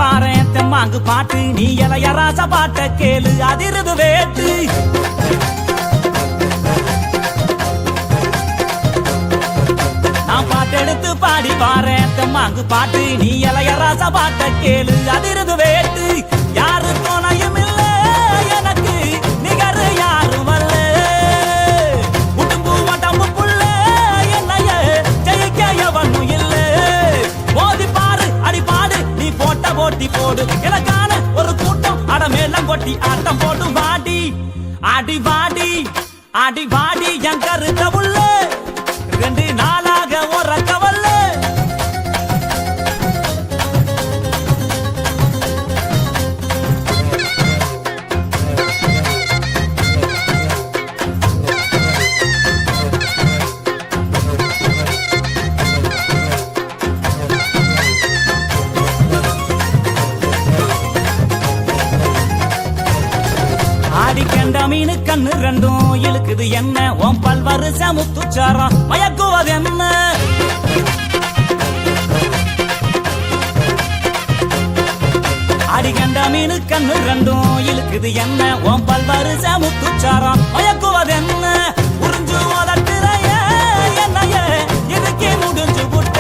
பாறேன் தெம்மாங்கு பாட்டு நீ இளையராச பாட்ட கேளு அதிருது வேட்டு நான் பாட்டெடுத்து பாடி பாறேன் தெம்மாங்கு பாட்டு நீ இளையராச பாட்ட கேளு அதிருது வேட்டு யாரு துணையும் இல்ல எனக்கு நிகர் யாரும் அல்ல உடும்பு வடம்பு புள்ள என்னைய ஜெயிக்க எவனும் இல்ல மோதி பாரு அடி பாடு நீ போட்ட போட்டி போடு எனக்கான ஒரு கூட்டம் அடமேலம் கொட்டி ஆட்டம் போட்டு வாடி அடி வாடி அடி வாடி என் கருத்த உள்ள 2 நாளாக ஒரு கவல்ல ஆடிக்கண்ட மீனு கண்ணு ரெண்டும் இழுக்குது என்ன ஓம் பல்வருச முத்துச்சாரம் மயக்குவது என்ன ஆடிக்கண்ட மீனு கண்ணு ரெண்டும் இழுக்குது என்ன ஓம் பல்வருச முத்துச்சாரம் மயக்குவது என்ன